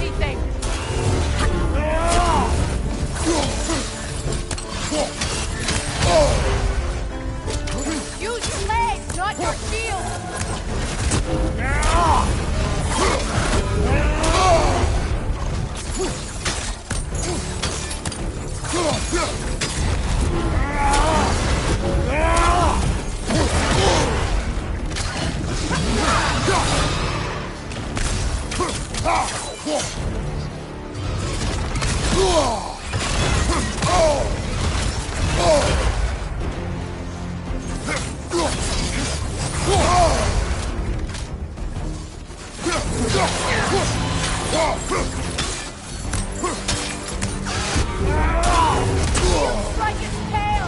anything! Use your legs, not your shield! Strike its tail!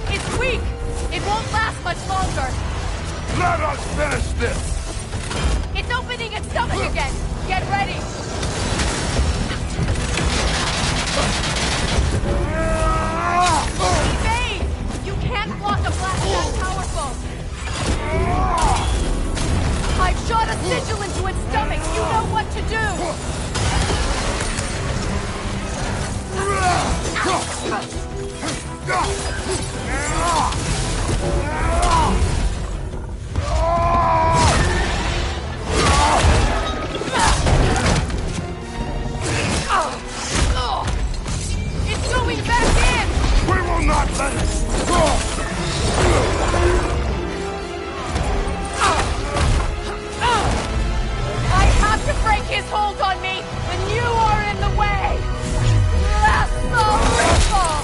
It's weak! It won't last much longer! Let us finish this! It's opening its stomach again! Get ready! Evade! You can't block a blast that powerful! I've shot a sigil into its stomach! You know what to do! It's going back in! We will not let it! I have to break his hold on me, and you are in the way! Blast the ripple!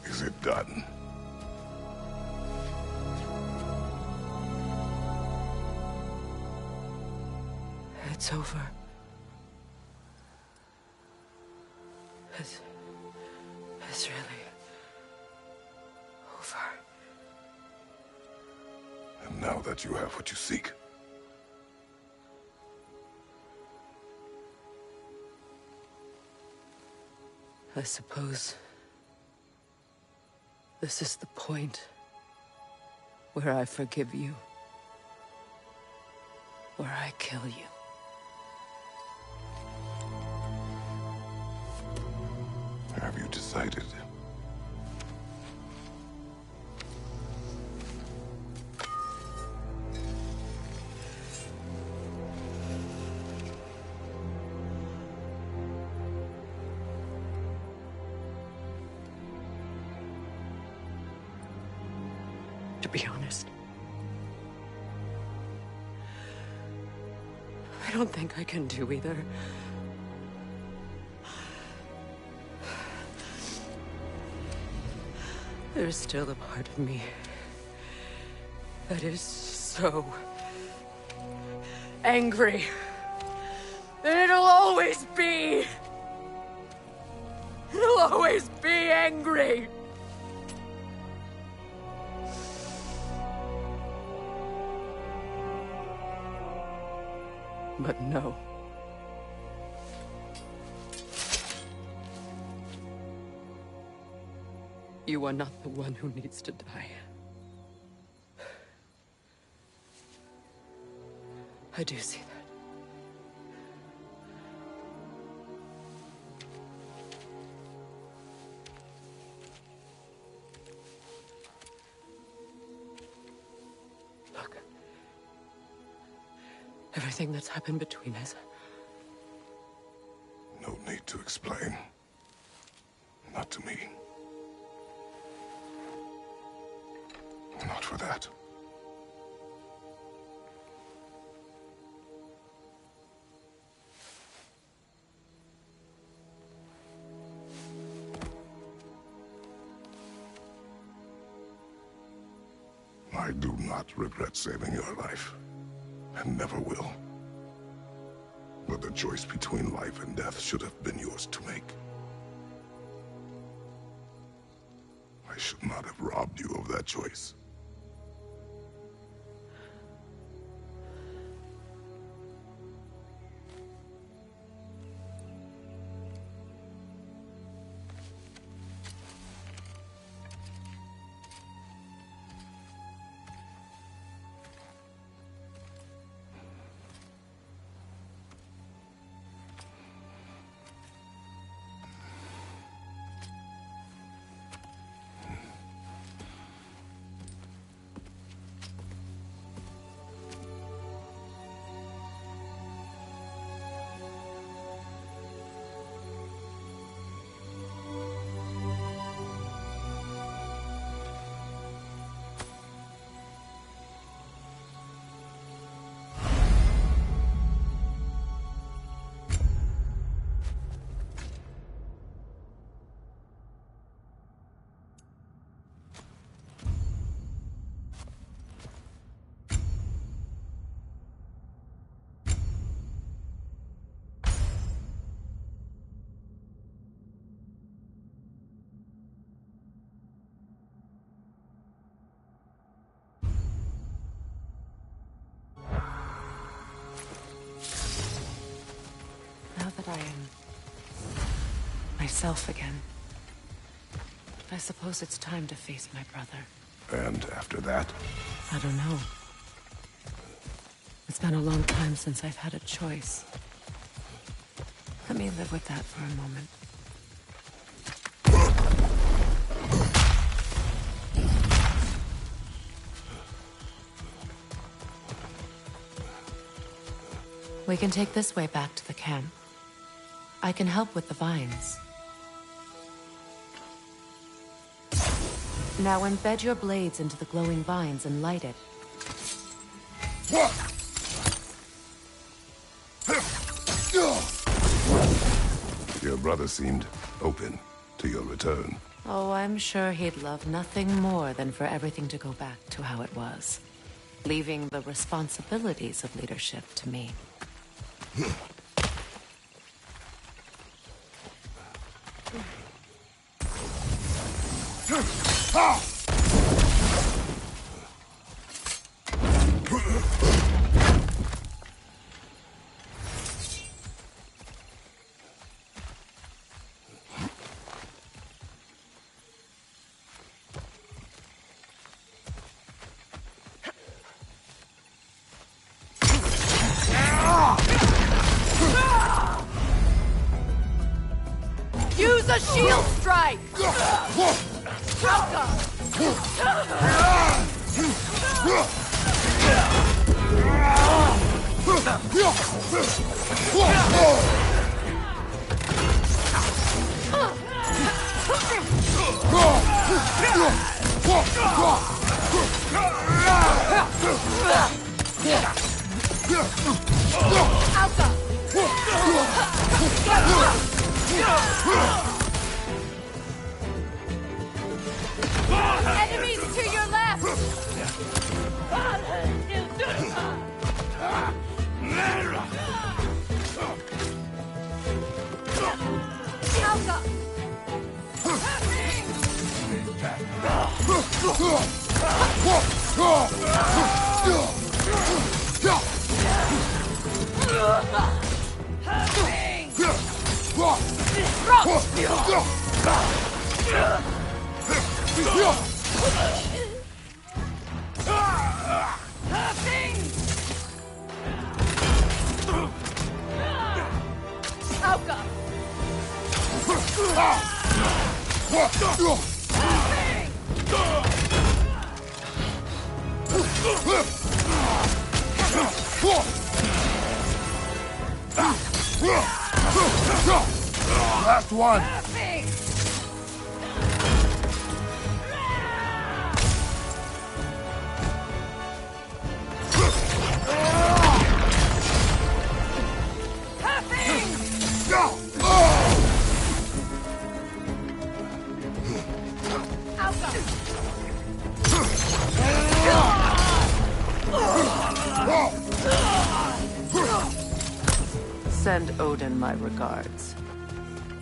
Is it done? It's over. It's really over. And now that you have what you seek, I suppose this is the point where I forgive you, where I kill you. you decided? To be honest, I don't think I can do either. There's still a part of me that is so angry that it'll always be. It'll always be angry. But no. You are not the one who needs to die. I do see that. Look. Everything that's happened between us. No need to explain. Not to me. Not for that. I do not regret saving your life, and never will. But the choice between life and death should have been yours to make. I should not have robbed you of that choice. I am myself again. I suppose it's time to face my brother. And after that? I don't know. It's been a long time since I've had a choice. Let me live with that for a moment. We can take this way back to the camp. I can help with the vines. Now embed your blades into the glowing vines and light it. Your brother seemed open to your return. Oh, I'm sure he'd love nothing more than for everything to go back to how it was, leaving the responsibilities of leadership to me. Use a The shield strike! Alka! Enemies to your left! Alka! Last one! Send Odin my regards.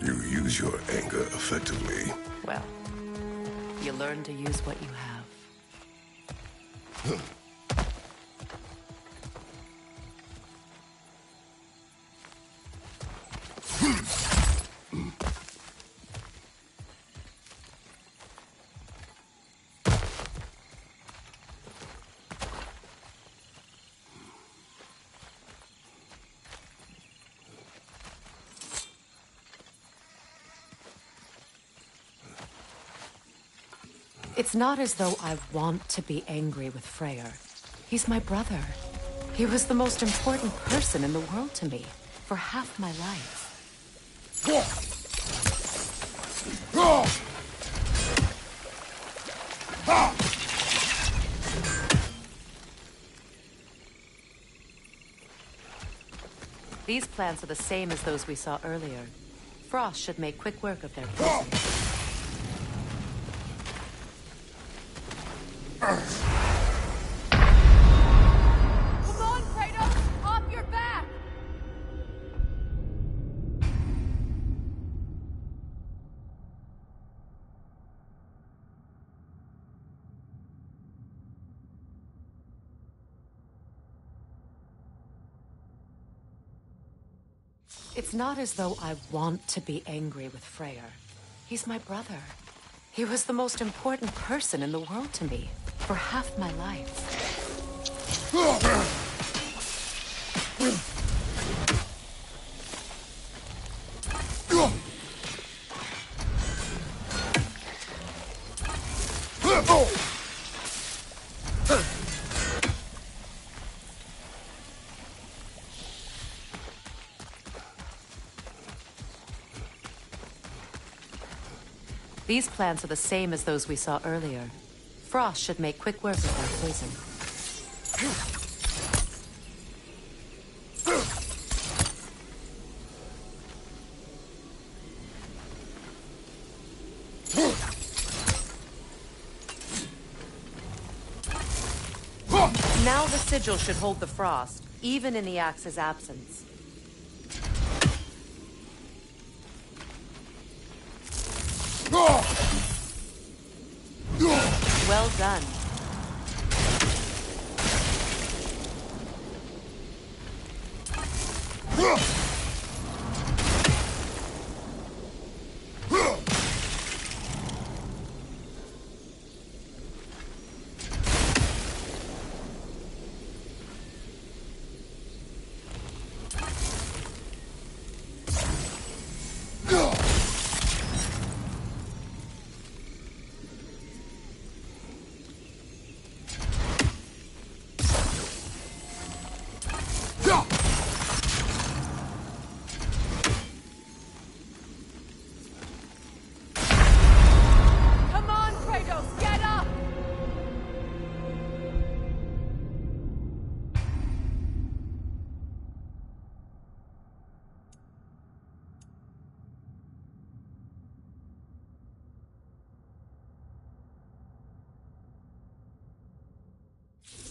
You use your anger effectively. Well, you learn to use what you have. It's not as though I want to be angry with Freyr. He's my brother. He was the most important person in the world to me for half my life. These plants are the same as those we saw earlier. Frost should make quick work of their poison. Come on, Kratos! Off your back! It's not as though I want to be angry with Freyr. He's my brother. He was the most important person in the world to me for half my life. These plants are the same as those we saw earlier. Frost should make quick work of their poison. Now the sigil should hold the frost, even in the axe's absence. Well done.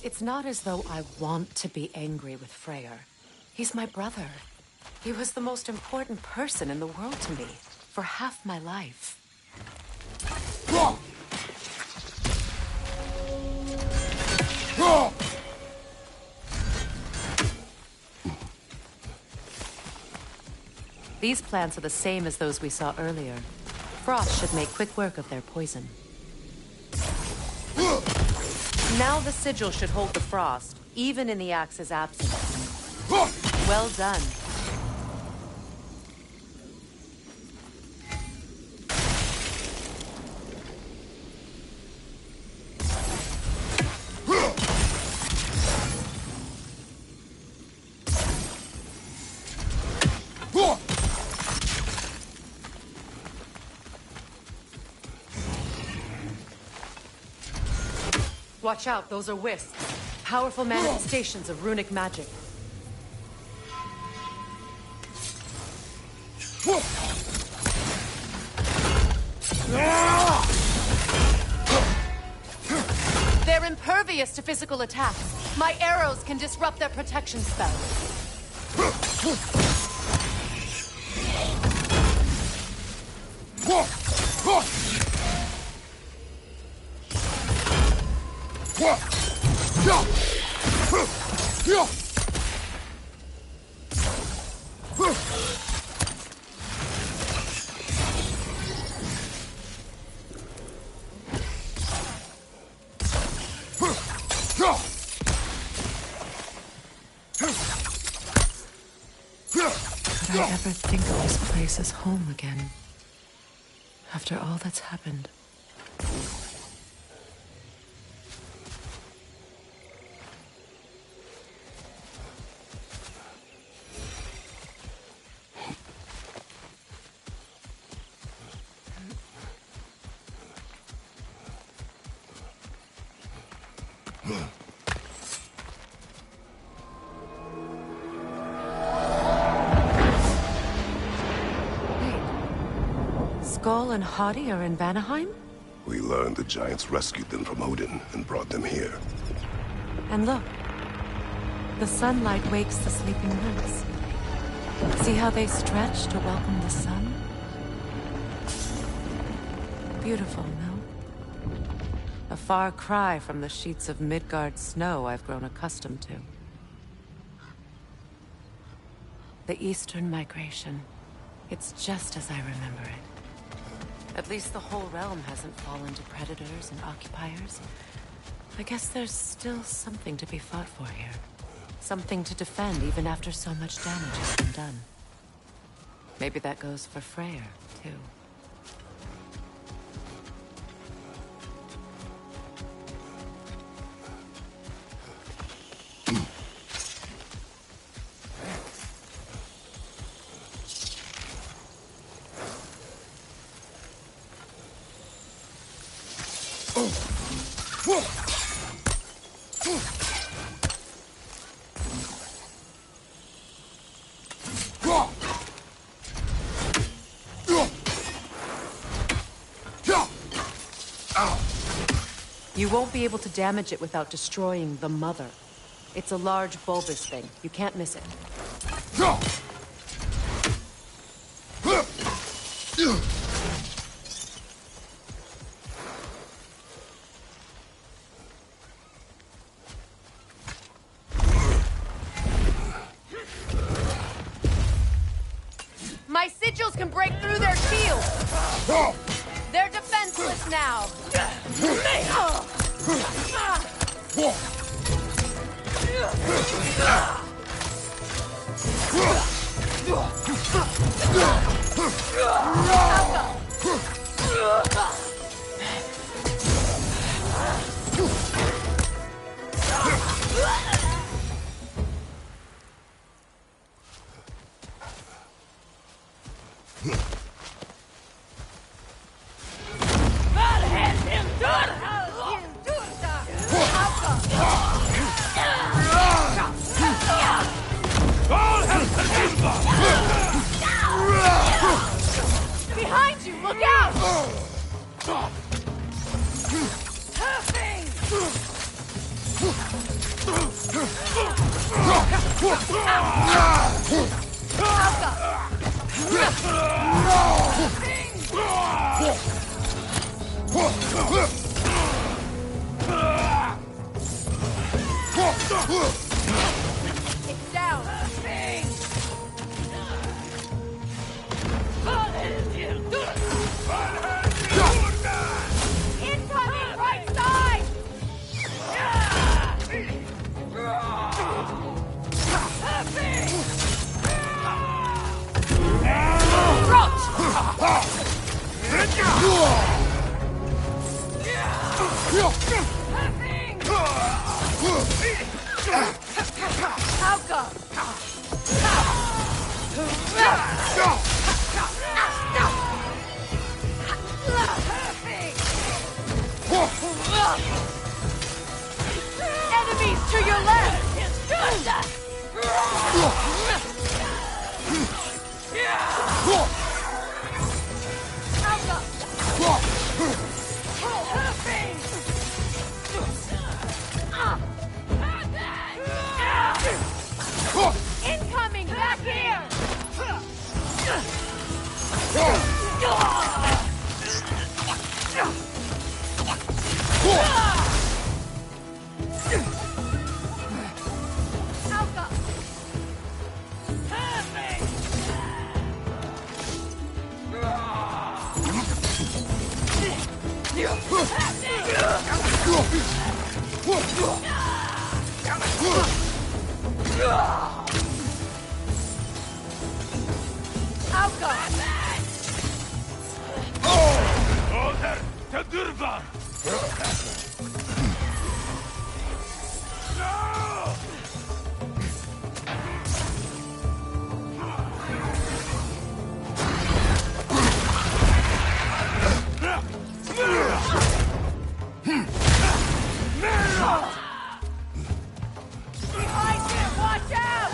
It's not as though I want to be angry with Freyr. He's my brother. He was the most important person in the world to me for half my life. These plants are the same as those we saw earlier. Frost should make quick work of their poison. Now the sigil should hold the frost, even in the axe's absence. Well done. Watch out, those are wisps. Powerful manifestations of runic magic. They're impervious to physical attacks. My arrows can disrupt their protection spell. Could I ever think of this place as home again? After all that's happened. Skoll and Hati are in Vanaheim? We learned the giants rescued them from Odin and brought them here. And look, the sunlight wakes the sleeping woods. See how they stretch to welcome the sun? Beautiful, no? A far cry from the sheets of Midgard snow I've grown accustomed to. The Eastern Migration. It's just as I remember it. At least the whole realm hasn't fallen to predators and occupiers. I guess there's still something to be fought for here. Something to defend even after so much damage has been done. Maybe that goes for Freyr, too. You won't be able to damage it without destroying the Mother. It's a large bulbous thing. You can't miss it. My sigils can break through their shields! They're defenseless now! Behind you! Look out! It's down. Incoming right side! Enemies to your left! Incoming back here! Watch out!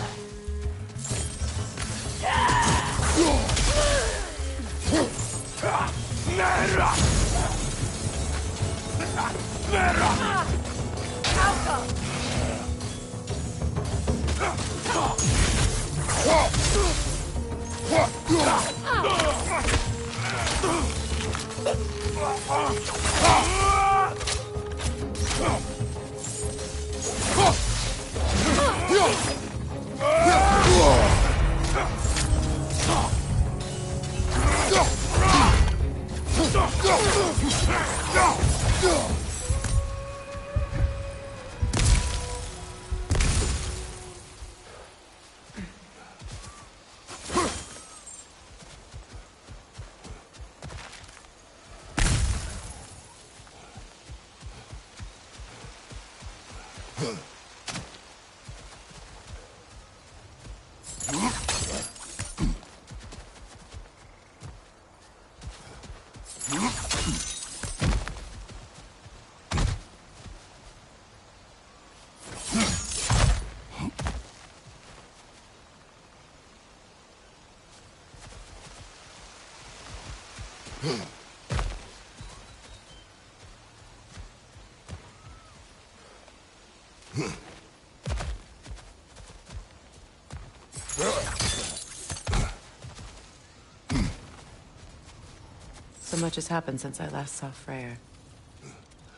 So much has happened since I last saw Freyr.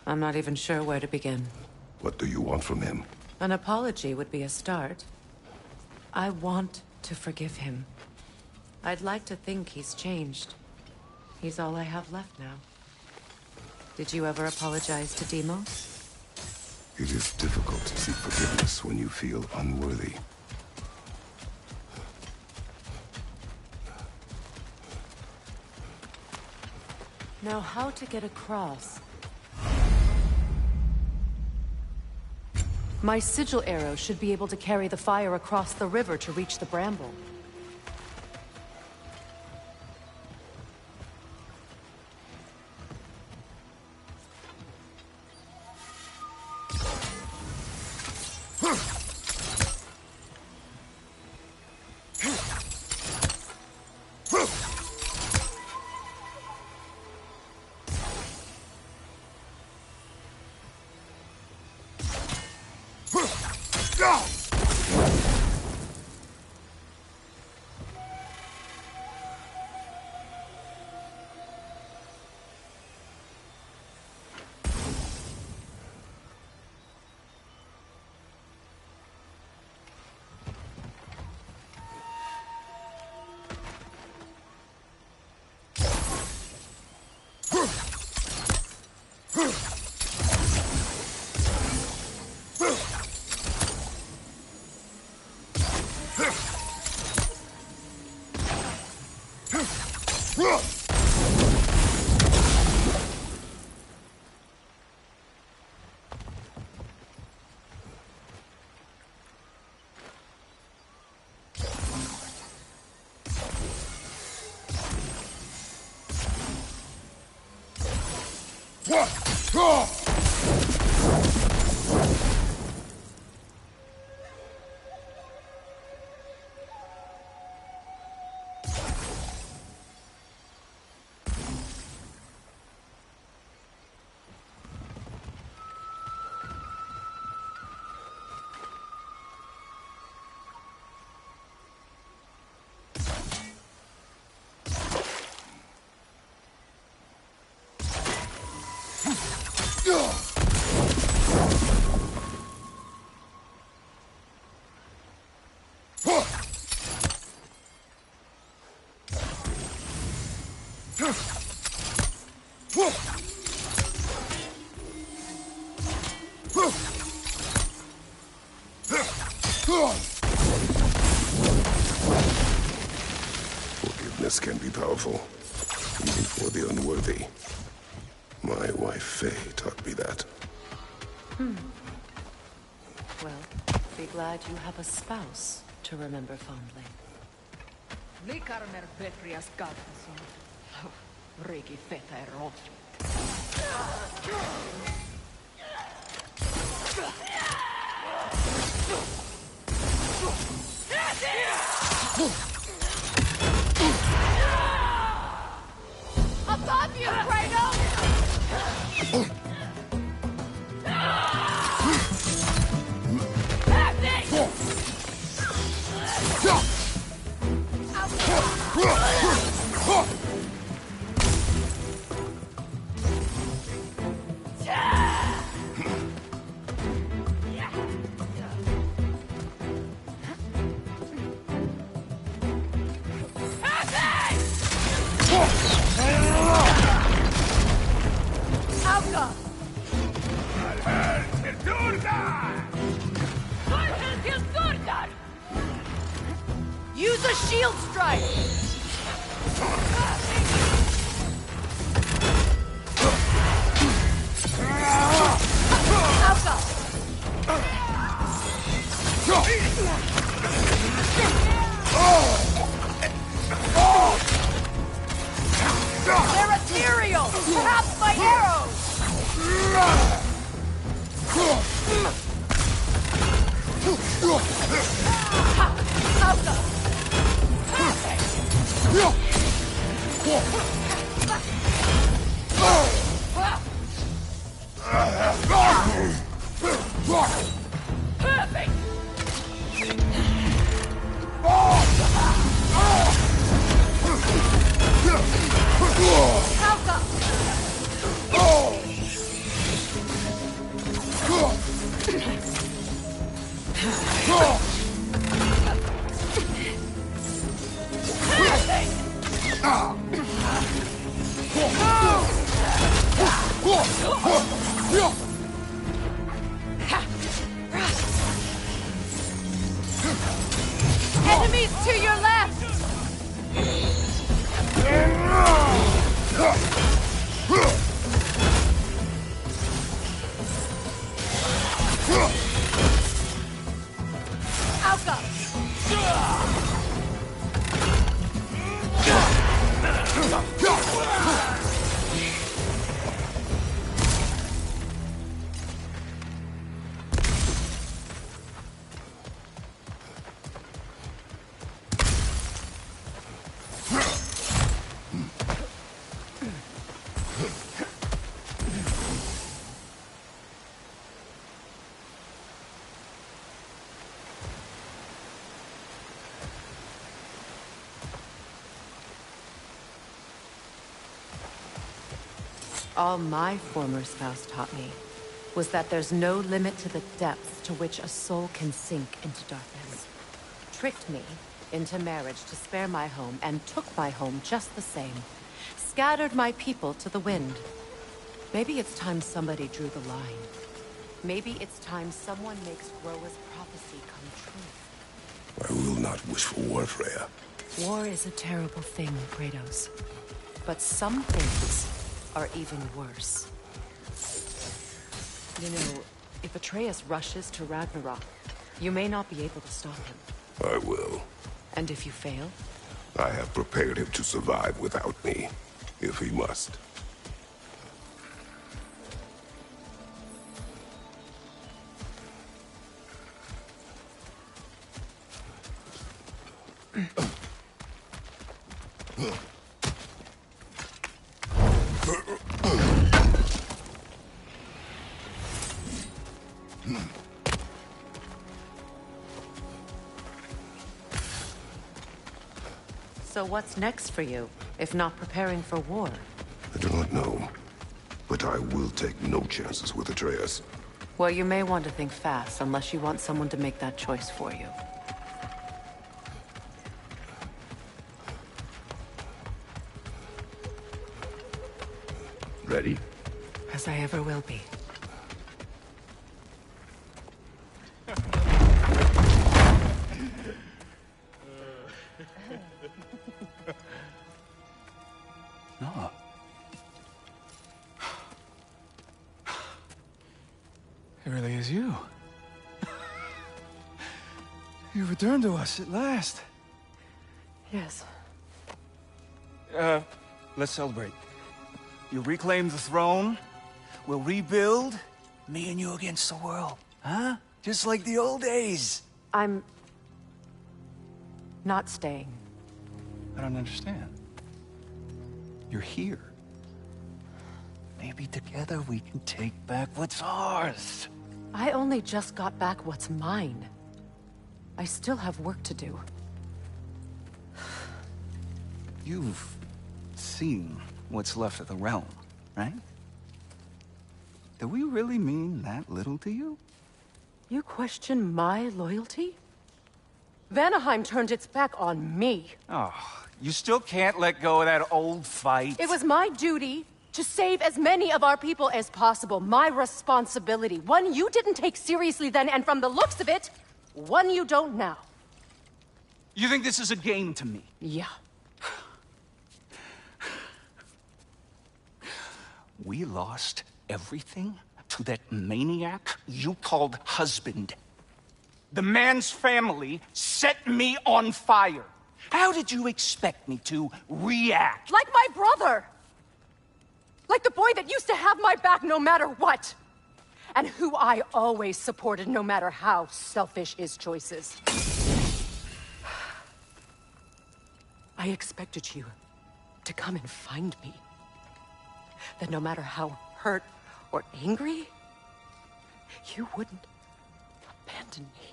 I'm not even sure where to begin. What do you want from him? An apology would be a start. I want to forgive him. I'd like to think he's changed. He's all I have left now. Did you ever apologize to Deimos? It is difficult to seek forgiveness when you feel unworthy. Now, how to get across? My sigil arrow should be able to carry the fire across the river to reach the bramble. Forgiveness can be powerful, even for the unworthy. My wife Faye taught me that. Well, be glad you have a spouse to remember fondly. Likarmer Petrias Gardason. Rigi Feta Roth. Above you, Kratos! Use a shield strike! They're ethereal! Perhaps by arrows! Perfect! Enemies to your left! All my former spouse taught me was that there's no limit to the depths to which a soul can sink into darkness. Tricked me into marriage to spare my home, and took my home just the same. Scattered my people to the wind. Maybe it's time somebody drew the line. Maybe it's time someone makes Groa's prophecy come true. I will not wish for war, Freya. War is a terrible thing, Kratos. But some things are even worse. You know, if Atreus rushes to Ragnarok, you may not be able to stop him. I will. And if you fail? I have prepared him to survive without me, if he must. So what's next for you, if not preparing for war? I do not know, but I will take no chances with Atreus. Well, you may want to think fast, unless you want someone to make that choice for you. Ready? As I ever will be. No. It really is you. You returned to us at last. Yes. Let's celebrate. You reclaim the throne, we'll rebuild, me and you against the world. Huh? Just like the old days. I'm... not staying. I don't understand. You're here. Maybe together we can take back what's ours. I only just got back what's mine. I still have work to do. You've seen what's left of the realm, right? Do we really mean that little to you? You question my loyalty? Vanaheim turned its back on me. Oh, you still can't let go of that old fight? It was my duty to save as many of our people as possible. My responsibility. One you didn't take seriously then, and from the looks of it, one you don't now. You think this is a game to me? Yeah. We lost everything to that maniac you called husband. The man's family set me on fire. How did you expect me to react? Like my brother! Like the boy that used to have my back no matter what! And who I always supported no matter how selfish his choices. I expected you to come and find me. That no matter how hurt or angry, you wouldn't abandon me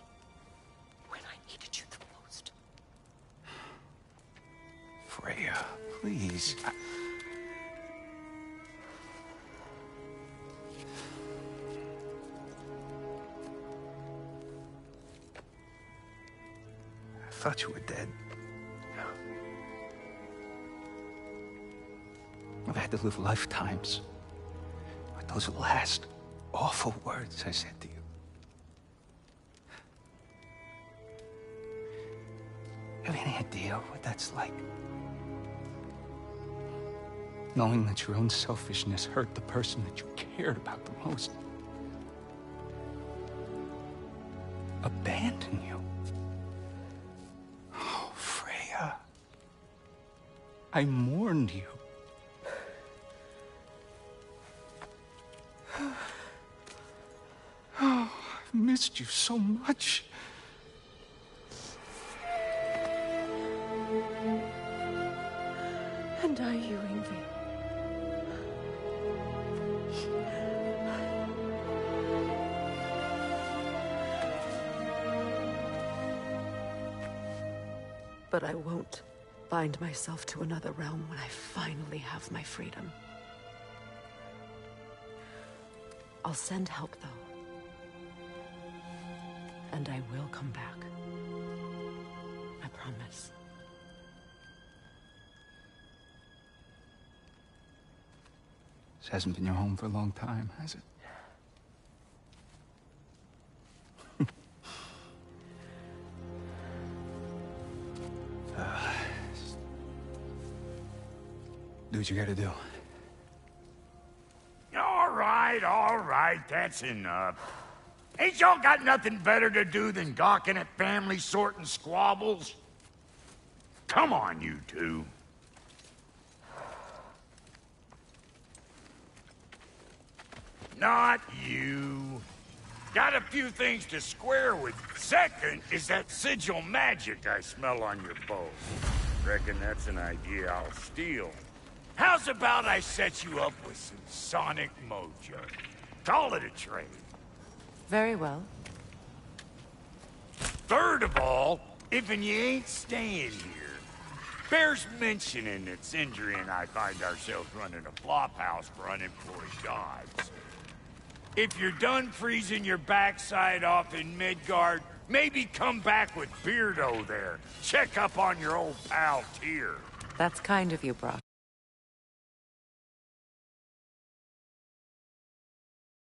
when I needed you the most. Freya, please. I thought you were dead. I've had to live lifetimes with those last awful words I said to you. Have any idea what that's like? Knowing that your own selfishness hurt the person that you cared about the most. Abandon you. Oh, Freya. I mourned you. Oh, I've missed you so much. And are you, Ingvi? But I won't bind myself to another realm when I finally have my freedom. I'll send help, though. And I will come back. I promise. This hasn't been your home for a long time, has it? Do what you gotta do. All right, that's enough. Ain't y'all got nothing better to do than gawking at family sorting squabbles? Come on, you two. Not you. Got a few things to square with. Second is that sigil magic I smell on your bow. Reckon that's an idea I'll steal. How's about I set you up with some sonic mojo? Call it a trade. Very well. Third of all, if you ain't staying here, bears mentioning that Sindri and I find ourselves running a flop house for unemployed gods. If you're done freezing your backside off in Midgard, maybe come back with Beardo there. Check up on your old pal Tyr. That's kind of you, Brock.